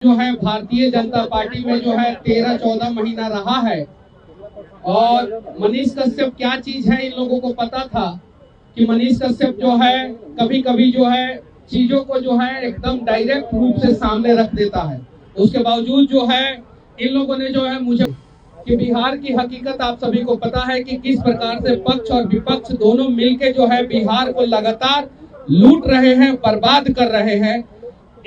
जो है भारतीय जनता पार्टी में जो है 13-14 महीना रहा है और मनीष कश्यप क्या चीज है इन लोगों को पता था कि मनीष कश्यप जो है कभी कभी जो है चीजों को जो है एकदम डायरेक्ट रूप से सामने रख देता है। उसके बावजूद जो है इन लोगों ने जो है मुझे कि बिहार की हकीकत आप सभी को पता है कि किस प्रकार से पक्ष और विपक्ष दोनों मिलके जो है बिहार को लगातार लूट रहे हैं, बर्बाद कर रहे हैं।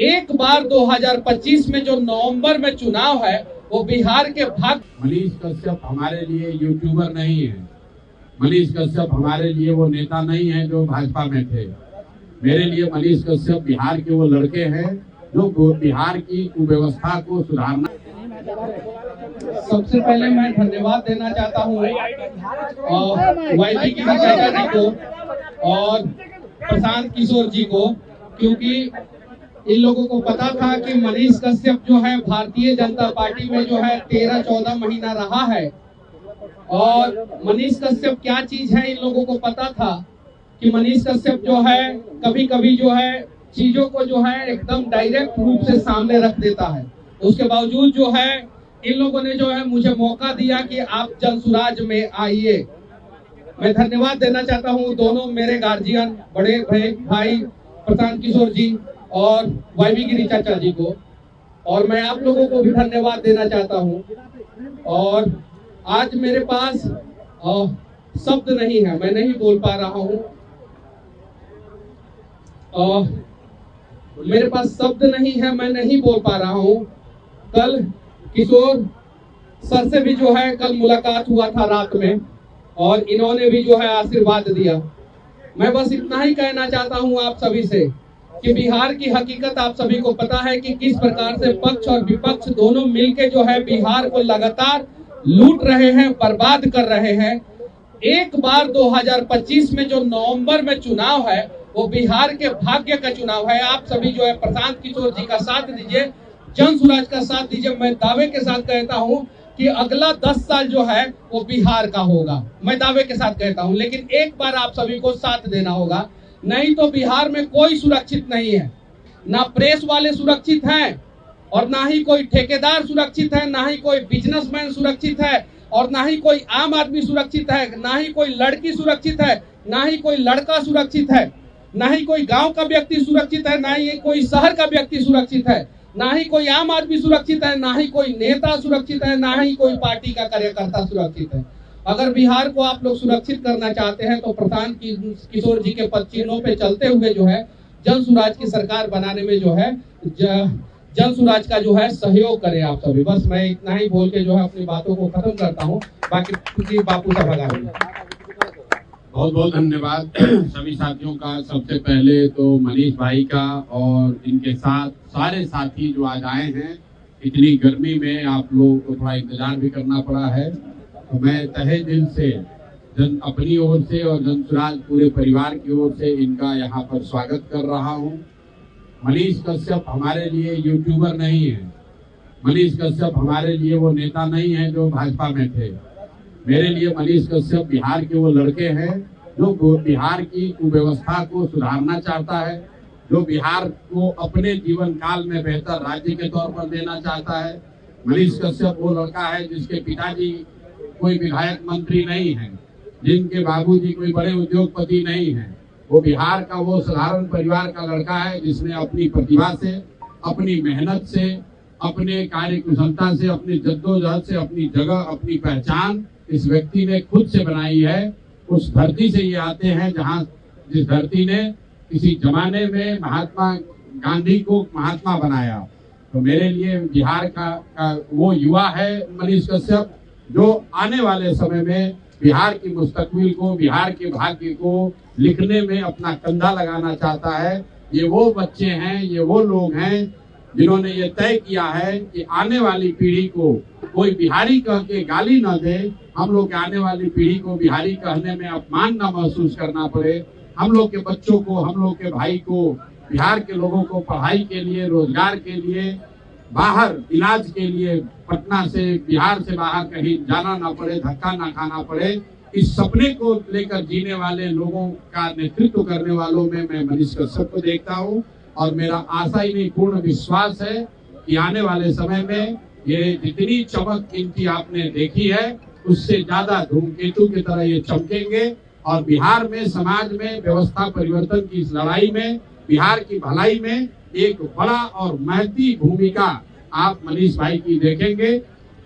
एक बार 2025 में जो नवंबर में चुनाव है वो बिहार के भाग। मनीष कश्यप हमारे लिए यूट्यूबर नहीं है। मनीष कश्यप हमारे लिए वो नेता नहीं है जो भाजपा में थे। मेरे लिए मनीष कश्यप बिहार के वो लड़के हैं जो बिहार की कुव्यवस्था को सुधारना। सबसे पहले मैं धन्यवाद देना चाहता हूँ वाईपी की चाचा जी को और प्रशांत किशोर जी को, क्योंकि इन लोगों को पता था कि मनीष कश्यप जो है भारतीय जनता पार्टी में जो है 13-14 महीना रहा है और मनीष कश्यप क्या चीज है इन लोगों को पता था कि मनीष कश्यप जो है कभी कभी जो है चीजों को जो है एकदम डायरेक्ट रूप से सामने रख देता है। उसके बावजूद जो है इन लोगों ने जो है मुझे मौका दिया कि आप जनसुराज में आइए। मैं धन्यवाद देना चाहता हूँ दोनों मेरे गार्जियन बड़े भाई प्रशांत किशोर जी और वाईवी गिरी चाचा जी को, और मैं आप लोगों को भी धन्यवाद देना चाहता हूं। और आज मेरे पास शब्द नहीं है, मैं नहीं बोल पा रहा हूं। मेरे पास शब्द नहीं है, मैं नहीं बोल पा रहा हूं। कल किशोर सर से भी जो है कल मुलाकात हुआ था रात में और इन्होंने भी जो है आशीर्वाद दिया। मैं बस इतना ही कहना चाहता हूं आप सभी से कि बिहार की हकीकत आप सभी को पता है कि किस प्रकार से पक्ष और विपक्ष दोनों मिलके जो है बिहार को लगातार लूट रहे हैं, बर्बाद कर रहे हैं। एक बार 2025 में जो नवंबर में चुनाव है वो बिहार के भाग्य का चुनाव है। आप सभी जो है प्रशांत किशोर जी का साथ दीजिए, जनसुराज का साथ दीजिए। मैं दावे के साथ कहता हूँ कि अगला 10 साल जो है वो बिहार का होगा, मैं दावे के साथ कहता हूँ। लेकिन एक बार आप सभी को साथ देना होगा, नहीं तो बिहार में कोई सुरक्षित नहीं है। ना प्रेस वाले सुरक्षित हैं और ना ही कोई ठेकेदार सुरक्षित है, ना ही कोई बिजनेसमैन सुरक्षित है और ना ही कोई आम आदमी सुरक्षित है, ना ही कोई लड़की सुरक्षित है, ना ही कोई लड़का सुरक्षित है, ना ही कोई गांव का व्यक्ति सुरक्षित है, ना ही कोई शहर का व्यक्ति सुरक्षित है, ना ही कोई आम आदमी सुरक्षित है, ना ही कोई नेता सुरक्षित है, ना ही कोई पार्टी का कार्यकर्ता सुरक्षित है। अगर बिहार को आप लोग सुरक्षित करना चाहते हैं तो प्रशांत किशोर जी के पद चिन्हों पे चलते हुए जो है जनसुराज की सरकार बनाने में जो है जनसुराज का जो है सहयोग करें आप सभी। बस मैं इतना ही बोल के जो है अपनी बातों को खत्म करता हूँ। बाकी बापू साहब आगे। बहुत बहुत धन्यवाद सभी साथियों का। सबसे पहले तो मनीष भाई का और इनके साथ सारे साथी जो आज आए हैं। इतनी गर्मी में आप लोग को थोड़ा इंतजार भी करना पड़ा है, तो मैं तहे दिल से अपनी ओर से और जनसुराज पूरे परिवार की ओर से इनका यहाँ पर स्वागत कर रहा हूँ। मनीष कश्यप हमारे लिए यूट्यूबर नहीं है। मनीष कश्यप हमारे लिए वो नेता नहीं है जो भाजपा में थे। मेरे लिए मनीष कश्यप बिहार के वो लड़के हैं जो बिहार की कुव्यवस्था को सुधारना चाहता है, जो बिहार को अपने जीवन काल में बेहतर राज्य के तौर पर देना चाहता है। मनीष कश्यप वो लड़का है जिसके पिताजी कोई विधायक मंत्री नहीं है, जिनके बाबूजी कोई बड़े उद्योगपति नहीं है। वो बिहार का वो साधारण परिवार का लड़का है जिसने अपनी प्रतिभा से, अपनी मेहनत से, अपने कार्य कुशलता से, अपनी जद्दोजहद से अपनी जगह, अपनी पहचान इस व्यक्ति ने खुद से बनाई है। उस धरती से ये आते हैं जिस धरती ने किसी जमाने में महात्मा गांधी को महात्मा बनाया। तो मेरे लिए बिहार का वो युवा है मनीष कश्यप, जो आने वाले समय में बिहार की मुस्तकबिल को, बिहार के भाग्य को लिखने में अपना कंधा लगाना चाहता है। ये वो बच्चे हैं, ये वो लोग हैं जिन्होंने ये तय किया है कि आने वाली पीढ़ी को कोई बिहारी कह के गाली न दे, हम लोग के आने वाली पीढ़ी को बिहारी कहने में अपमान न महसूस करना पड़े। हम लोग के बच्चों को, हम लोग के भाई को, बिहार के लोगों को पढ़ाई के लिए, रोजगार के लिए, बाहर इलाज के लिए पटना से, बिहार से बाहर कहीं जाना ना पड़े, धक्का ना खाना पड़े। इस सपने को लेकर जीने वाले लोगों का नेतृत्व करने वालों में मैं मनीष कश्यप को देखता हूँ और मेरा आशा ही नहीं पूर्ण विश्वास है कि आने वाले समय में ये जितनी चमक इनकी आपने देखी है उससे ज्यादा धूमकेतु की तरह ये चमकेंगे और बिहार में समाज में व्यवस्था परिवर्तन की इस लड़ाई में बिहार की भलाई में एक बड़ा और महती भूमिका आप मनीष भाई की देखेंगे।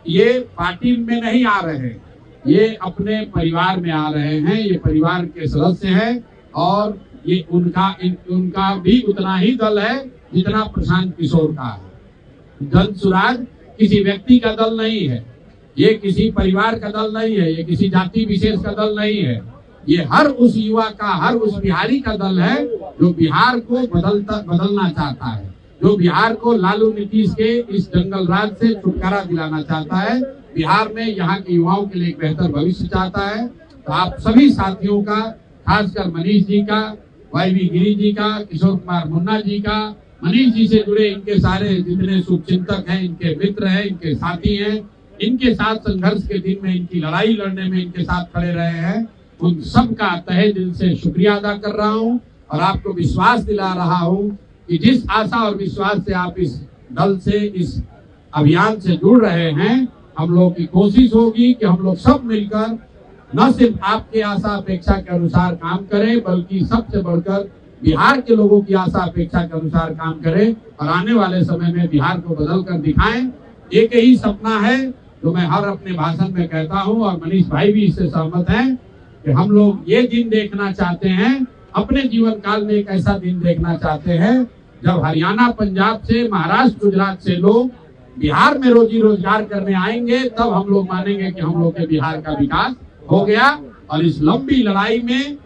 ये पार्टी में नहीं आ रहे हैं, ये अपने परिवार में आ रहे हैं, ये परिवार के सदस्य हैं और ये उनका भी उतना ही दल है जितना प्रशांत किशोर का है। जन सुराज किसी व्यक्ति का दल नहीं है, ये किसी परिवार का दल नहीं है, ये किसी जाति विशेष का दल नहीं है, ये हर उस युवा का, हर उस बिहारी का दल है जो बिहार को बदलना चाहता है, जो बिहार को लालू नीतीश के इस जंगल राज से छुटकारा दिलाना चाहता है, बिहार में यहाँ के युवाओं के लिए एक बेहतर भविष्य चाहता है। तो आप सभी साथियों का, खासकर मनीष जी का, वाईवी गिरी जी का, किशोर कुमार मुन्ना जी का, मनीष जी से जुड़े इनके सारे जितने शुभचिंतक हैं, इनके मित्र हैं, इनके साथी हैं, इनके साथ संघर्ष के दिन में इनकी लड़ाई लड़ने में इनके साथ खड़े रहे हैं, उन सब का तहे दिल से शुक्रिया अदा कर रहा हूं और आपको विश्वास दिला रहा हूं कि जिस आशा और विश्वास से आप इस दल से, इस अभियान से जुड़ रहे हैं, हम लोग की कोशिश होगी कि हम लोग सब मिलकर न सिर्फ आपके आशा अपेक्षा के अनुसार काम करें, बल्कि सबसे बढ़कर बिहार के लोगों की आशा अपेक्षा के अनुसार काम करें और आने वाले समय में बिहार को बदल कर दिखाएं। एक ही सपना है जो मैं हर अपने भाषण में कहता हूं और मनीष भाई भी इससे सहमत हैं कि हम लोग ये दिन देखना चाहते हैं, अपने जीवन काल में एक ऐसा दिन देखना चाहते हैं जब हरियाणा, पंजाब से, महाराष्ट्र, गुजरात से लोग बिहार में रोजी रोजगार करने आएंगे, तब हम लोग मानेंगे कि हम लोग के बिहार का विकास हो गया। और इस लंबी लड़ाई में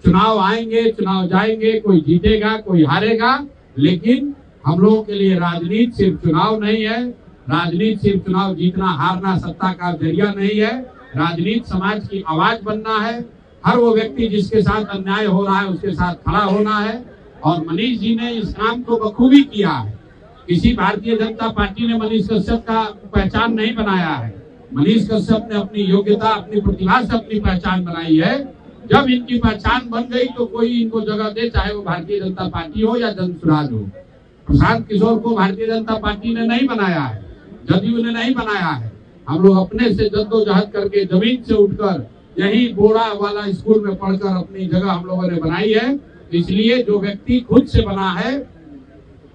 चुनाव आएंगे, चुनाव जाएंगे, कोई जीतेगा, कोई हारेगा, लेकिन हम लोगों के लिए राजनीति सिर्फ चुनाव नहीं है, राजनीति सिर्फ चुनाव जीतना हारना सत्ता का जरिया नहीं है, राजनीति समाज की आवाज बनना है। हर वो व्यक्ति जिसके साथ अन्याय हो रहा है उसके साथ खड़ा होना है और मनीष जी ने इस काम को बखूबी किया है। किसी भारतीय जनता पार्टी ने मनीष कश्यप का पहचान नहीं बनाया है, मनीष कश्यप ने अपनी योग्यता, अपनी प्रतिभा से अपनी पहचान बनाई है। जब इनकी पहचान बन गई तो कोई इनको जगह दे, चाहे वो भारतीय जनता पार्टी हो या जन सुराज हो। प्रशांत किशोर को भारतीय जनता पार्टी ने नहीं बनाया है, जदयू ने नहीं बनाया है, हम लोग अपने से जद्दोजहद करके जमीन से उठकर यही बोरा वाला स्कूल में पढ़कर अपनी जगह हम लोगों ने बनाई है। इसलिए जो व्यक्ति खुद से बना है,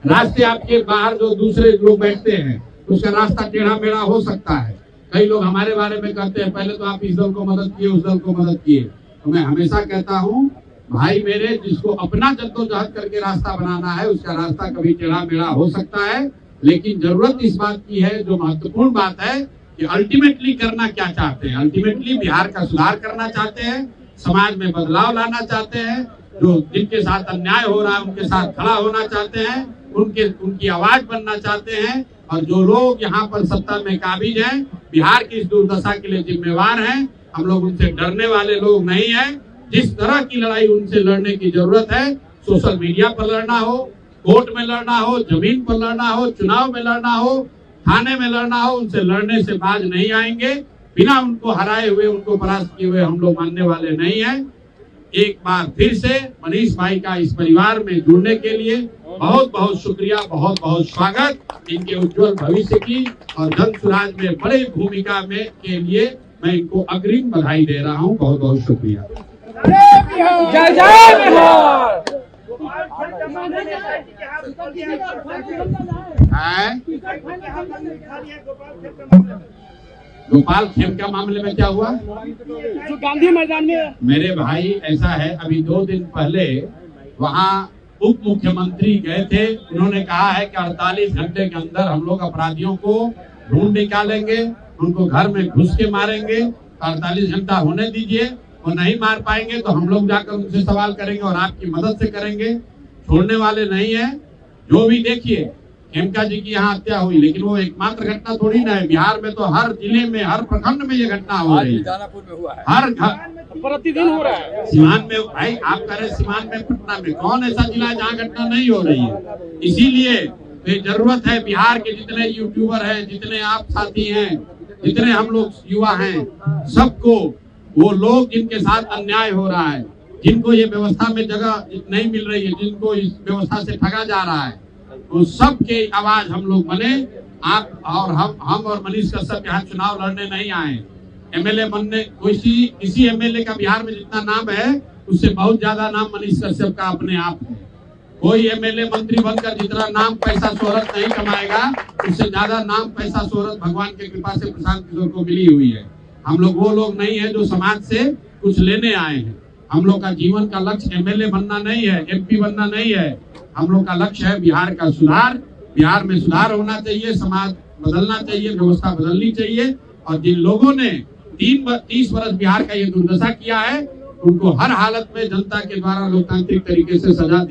रास्ते आपके बाहर जो दूसरे लोग बैठते हैं उसका रास्ता टेढ़ा मेढ़ा हो सकता है। कई लोग हमारे बारे में कहते हैं पहले तो आप इस दल को मदद किए, उस दल को मदद किए, तो मैं हमेशा कहता हूँ भाई मेरे, जिसको अपना जद्दोजहद करके रास्ता बनाना है उसका रास्ता कभी टेढ़ा मेढ़ा हो सकता है, लेकिन जरूरत इस बात की है, जो महत्वपूर्ण बात है कि अल्टीमेटली करना क्या चाहते हैं। अल्टीमेटली बिहार का सुधार करना चाहते हैं, समाज में बदलाव लाना चाहते हैं, जो जिनके साथ अन्याय हो रहा है उनके साथ खड़ा होना चाहते हैं, उनकी आवाज बनना चाहते हैं। और जो लोग यहाँ पर सत्ता में काबिज हैं, बिहार की इस दुर्दशा के लिए जिम्मेवार हैं, हम लोग उनसे डरने वाले लोग नहीं हैं। जिस तरह की लड़ाई उनसे लड़ने की जरूरत है, सोशल मीडिया पर लड़ना हो, कोर्ट में लड़ना हो, जमीन पर लड़ना हो, चुनाव में लड़ना हो, थाने में लड़ना हो, उनसे लड़ने से बाज नहीं आएंगे। बिना उनको हराए हुए, उनको परास्त किए हुए हम लोग मानने वाले नहीं हैं। एक बार फिर से मनीष भाई का इस परिवार में जुड़ने के लिए बहुत बहुत शुक्रिया, बहुत बहुत स्वागत। इनके उज्जवल भविष्य की और जन सुराज में बड़ी भूमिका में के लिए मैं इनको अग्रिम बधाई दे रहा हूं। बहुत बहुत शुक्रिया। जय जय बिहार। गोपाल खेम का मामले में क्या हुआ? जो गांधी मैदान में मेरे भाई, ऐसा है, अभी 2 दिन पहले वहाँ उप मुख्यमंत्री गए थे। उन्होंने कहा है कि 48 घंटे के अंदर हम लोग अपराधियों को ढूंढ निकालेंगे, उनको घर में घुस के मारेंगे। 48 घंटा होने दीजिए, वो नहीं मार पाएंगे तो हम लोग जाकर उनसे सवाल करेंगे और आपकी मदद से करेंगे। छोड़ने वाले नहीं है। जो भी देखिए, खेमका जी की यहाँ हत्या हुई, लेकिन वो एकमात्र घटना थोड़ी ना है। बिहार में तो हर जिले में, हर प्रखंड में ये घटना हो रही है, दानापुर में हुआ है, हर प्रतिदिन हो रहा है। सीमान में, भाई आप कह रहे सीमान में, पटना में, कौन ऐसा जिला है जहाँ घटना नहीं हो रही है? इसीलिए तो जरूरत है बिहार के जितने यूट्यूबर हैं, जितने आप साथी हैं, जितने हम लोग युवा हैं, सबको, वो लोग जिनके साथ अन्याय हो रहा है, जिनको ये व्यवस्था में जगह नहीं मिल रही है, जिनको इस व्यवस्था से ठगा जा रहा है, वो सब के आवाज हम लोग बने। आप और हम और मनीष कश्यप यहाँ चुनाव लड़ने नहीं आए। एमएलए बनने किसी एमएलए का बिहार में जितना नाम है उससे बहुत ज्यादा नाम मनीष कश्यप का अपने आप है। कोई एमएलए मंत्री बनकर जितना नाम पैसा शोहरत नहीं कमाएगा उससे ज्यादा नाम पैसा शोहरत भगवान की कृपा से प्रशांत किशोर को मिली हुई है। हम लोग वो लोग नहीं है जो समाज से कुछ लेने आए हैं। हम लोग का जीवन का लक्ष्य एमएलए बनना नहीं है, एमपी बनना नहीं है। हम लोग का लक्ष्य है बिहार का सुधार। बिहार में सुधार होना चाहिए, समाज बदलना चाहिए, व्यवस्था बदलनी चाहिए। और जिन लोगों ने 30 वर्ष बिहार का ये दुर्दशा किया है उनको हर हालत में जनता के द्वारा लोकतांत्रिक तरीके से सजा